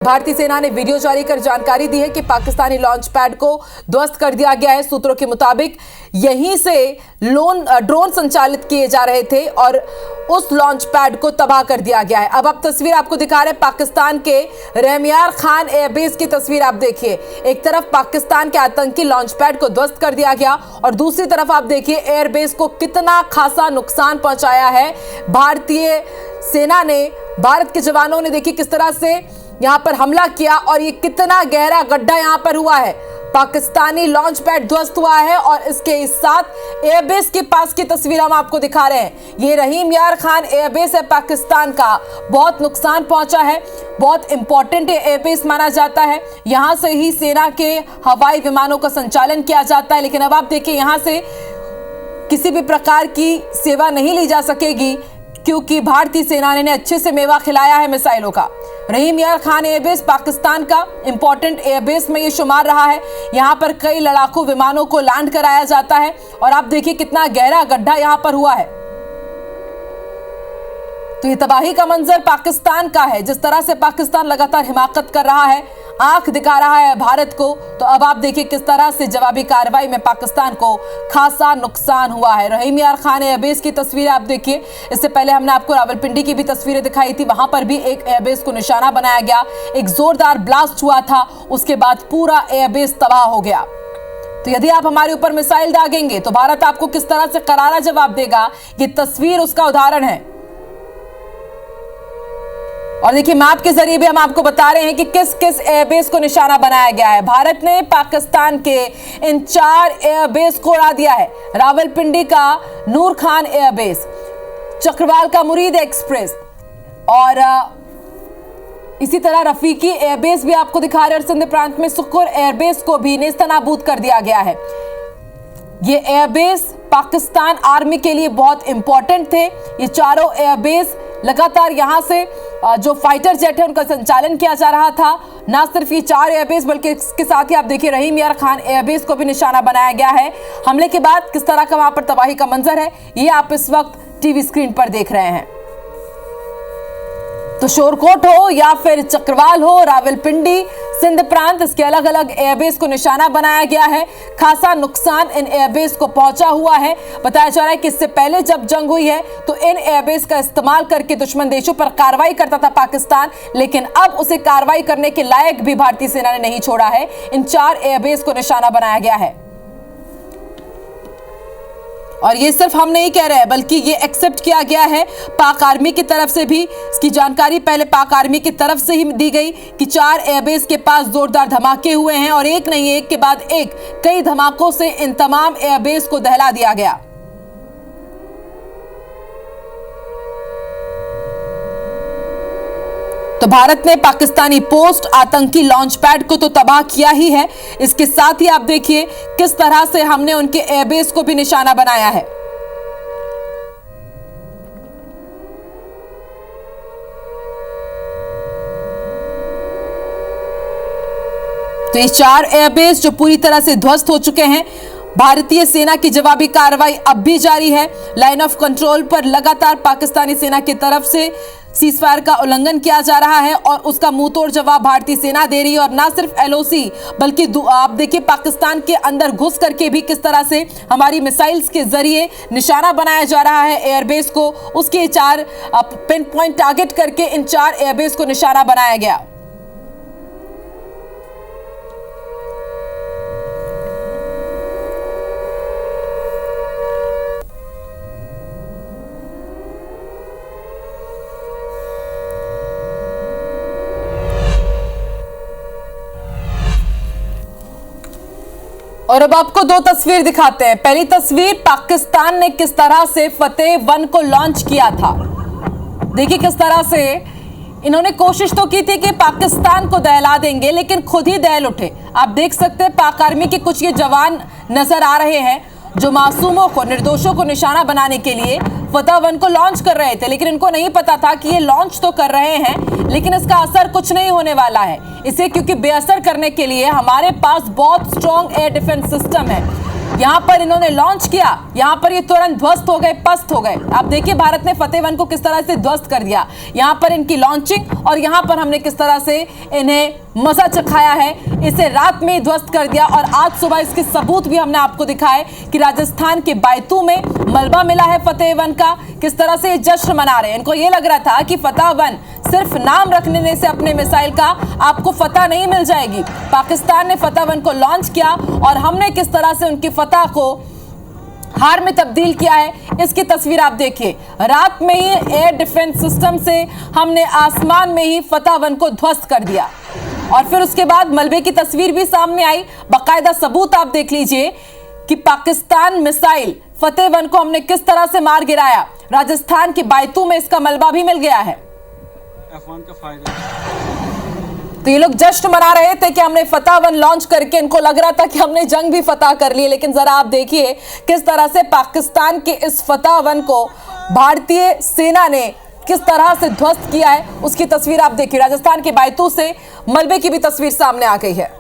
भारतीय सेना ने वीडियो जारी कर जानकारी दी है कि पाकिस्तानी लॉन्च पैड को ध्वस्त कर दिया गया है। सूत्रों के मुताबिक यहीं से ड्रोन संचालित किए जा रहे थे और उस लॉन्च पैड को तबाह कर दिया गया है। अब आप तस्वीर आपको दिखा रहे हैं पाकिस्तान के रहमयार खान एयरबेस की तस्वीर आप देखिए। एक तरफ पाकिस्तान के आतंकी लॉन्च पैड को ध्वस्त कर दिया गया और दूसरी तरफ आप देखिए एयरबेस को कितना खासा नुकसान पहुंचाया है भारतीय सेना ने। भारत के जवानों ने देखिए किस तरह से यहां पर हमला किया और ये कितना गहरा गड्ढा यहां पर हुआ है। पाकिस्तानी लॉन्च पैड ध्वस्त हुआ है और इसके साथ एयरबेस के पास की तस्वीर हम आपको दिखा रहे हैं। ये रहीम यार खान एयरबेस है पाकिस्तान का, बहुत नुकसान पहुंचा है, बहुत इंपॉर्टेंट एयरबेस माना जाता है। यहां से ही सेना के हवाई विमानों का संचालन किया जाता है। लेकिन अब आप देखिए यहां से किसी भी प्रकार की सेवा नहीं ली जा सकेगी क्योंकि भारतीय सेना ने अच्छे से मेवा खिलाया है मिसाइलों का। रहीम यार खान एयरबेस पाकिस्तान का इंपॉर्टेंट एयरबेस में ये शुमार रहा है। यहां पर कई लड़ाकू विमानों को लैंड कराया जाता है और आप देखिए कितना गहरा गड्ढा यहां पर हुआ है। तो ये तबाही का मंजर पाकिस्तान का है। जिस तरह से पाकिस्तान लगातार हिमाकत कर रहा है, आंख दिखा रहा है भारत को, तो अब आप देखिए किस तरह से जवाबी कार्रवाई में पाकिस्तान को खासा नुकसान हुआ है। रहीम यार खान एयरबेस की तस्वीरें आप देखिए। इससे पहले हमने आपको रावलपिंडी की भी तस्वीरें दिखाई थी, वहां पर भी एक एयरबेस को निशाना बनाया गया, एक जोरदार ब्लास्ट हुआ था, उसके बाद पूरा एयरबेस तबाह हो गया। तो यदि आप हमारे ऊपर मिसाइल दागेंगे तो भारत आपको किस तरह से करारा जवाब देगा, ये तस्वीर उसका उदाहरण है। और देखिए मैप के जरिए भी हम आपको बता रहे हैं कि किस किस एयरबेस को निशाना बनाया गया है। भारत ने पाकिस्तान के इन 4 एयरबेस को उड़ा दिया है। रावलपिंडी का नूर खान एयरबेस, चक्रवाल का मुरीद एक्सप्रेस और इसी तरह रफीकी एयरबेस भी आपको दिखा रहे हैं। और सिंध प्रांत में सुकुर एयरबेस को भी नेस्तनाबूद कर दिया गया है। ये एयरबेस पाकिस्तान आर्मी के लिए बहुत इंपॉर्टेंट थे। ये चारों एयरबेस लगातार यहां से जो फाइटर जेट है उनका संचालन किया जा रहा था। ना सिर्फ ये 4 एयरबेस बल्कि इसके साथ ही आप देखिए रहीम यार खान एयरबेस को भी निशाना बनाया गया है। हमले के बाद किस तरह का वहां पर तबाही का मंजर है ये आप इस वक्त टीवी स्क्रीन पर देख रहे हैं। तो शोरकोट हो या फिर चक्रवाल हो, रावलपिंडी, सिंध प्रांत, इसके अलग अलग एयरबेस को निशाना बनाया गया है। खासा नुकसान इन एयरबेस को पहुंचा हुआ है। बताया जा रहा है कि इससे पहले जब जंग हुई है तो इन एयरबेस का इस्तेमाल करके दुश्मन देशों पर कार्रवाई करता था पाकिस्तान, लेकिन अब उसे कार्रवाई करने के लायक भी भारतीय सेना ने नहीं छोड़ा है। इन 4 एयरबेस को निशाना बनाया गया है। और ये सिर्फ हम नहीं कह रहे हैं बल्कि ये एक्सेप्ट किया गया है पाक आर्मी की तरफ से भी। इसकी जानकारी पहले पाक आर्मी की तरफ से ही दी गई कि 4 एयरबेस के पास जोरदार धमाके हुए हैं और एक नहीं एक के बाद एक कई धमाकों से इन तमाम एयरबेस को दहला दिया गया। तो भारत ने पाकिस्तानी पोस्ट आतंकी लॉन्च पैड को तो तबाह किया ही है, इसके साथ ही आप देखिए किस तरह से हमने उनके एयरबेस को भी निशाना बनाया है। तो ये 4 एयरबेस जो पूरी तरह से ध्वस्त हो चुके हैं। भारतीय सेना की जवाबी कार्रवाई अब भी जारी है। लाइन ऑफ कंट्रोल पर लगातार पाकिस्तानी सेना की तरफ से सीजफायर का उल्लंघन किया जा रहा है और उसका मुंहतोड़ जवाब भारतीय सेना दे रही है। और ना सिर्फ एलओसी बल्कि आप देखिए पाकिस्तान के अंदर घुस करके भी किस तरह से हमारी मिसाइल्स के जरिए निशाना बनाया जा रहा है एयरबेस को। उसके 4 पिन पॉइंट टारगेट करके इन 4 एयरबेस को निशाना बनाया गया। और अब आपको 2 तस्वीर दिखाते हैं। पहली तस्वीर पाकिस्तान ने किस तरह से फतेह 1 को लॉन्च किया था। देखिए किस तरह से इन्होंने कोशिश तो की थी कि पाकिस्तान को दहला देंगे लेकिन खुद ही दहल उठे। आप देख सकते हैं पाक आर्मी के कुछ ये जवान नजर आ रहे हैं जो मासूमों को, निर्दोषों को निशाना बनाने के लिए फतेह 1 को लॉन्च कर रहे थे। लेकिन इनको नहीं पता था कि ये लॉन्च तो कर रहे हैं लेकिन इसका असर कुछ नहीं होने वाला है इसे, क्योंकि बेअसर करने के लिए हमारे पास बहुत स्ट्रॉन्ग एयर डिफेंस सिस्टम है। यहां पर इन्होंने लॉन्च किया, यहां पर ये तुरंत ध्वस्त हो गए, पस्त हो गए। आप देखिए भारत ने फतेह वन को किस तरह से ध्वस्त कर दिया। यहां पर इनकी लॉन्चिंग और यहां पर हमने किस तरह से इन्हें मजा चखाया है, इसे रात में ही ध्वस्त कर दिया। और आज सुबह इसके सबूत भी हमने आपको दिखाए कि राजस्थान के बैतूल में मलबा मिला है फतेह वन का, किस तरह से ये जश्न मना रहे हैं। इनको ये लग रहा था कि फतेह वन सिर्फ नाम रखने से अपने मिसाइल का आपको फतह नहीं मिल जाएगी। पाकिस्तान ने फतेह वन को लॉन्च किया और हमने किस तरह से उनकी फतह को हार में तब्दील किया है, इसकी तस्वीर आप देखिए। रात में ही एयर डिफेंस सिस्टम से हमने आसमान में ही फतेह वन को ध्वस्त कर दिया और फिर उसके बाद मलबे की तस्वीर भी सामने आई। बाकायदा सबूत आप देख लीजिए कि पाकिस्तान मिसाइल फतेह वन को हमने किस तरह से मार गिराया। राजस्थान के बैतूल में इसका मलबा भी मिल गया है। F1 का फायदा। तो ये लोग जश्न मना रहे थे कि हमने फतेह वन लॉन्च करके, इनको लग रहा था कि हमने जंग भी फतह कर ली। लेकिन जरा आप देखिए किस तरह से पाकिस्तान के इस फतेह वन को भारतीय सेना ने किस तरह से ध्वस्त किया है, उसकी तस्वीर आप देखिए। राजस्थान के बैतूल से मलबे की भी तस्वीर सामने आ गई है।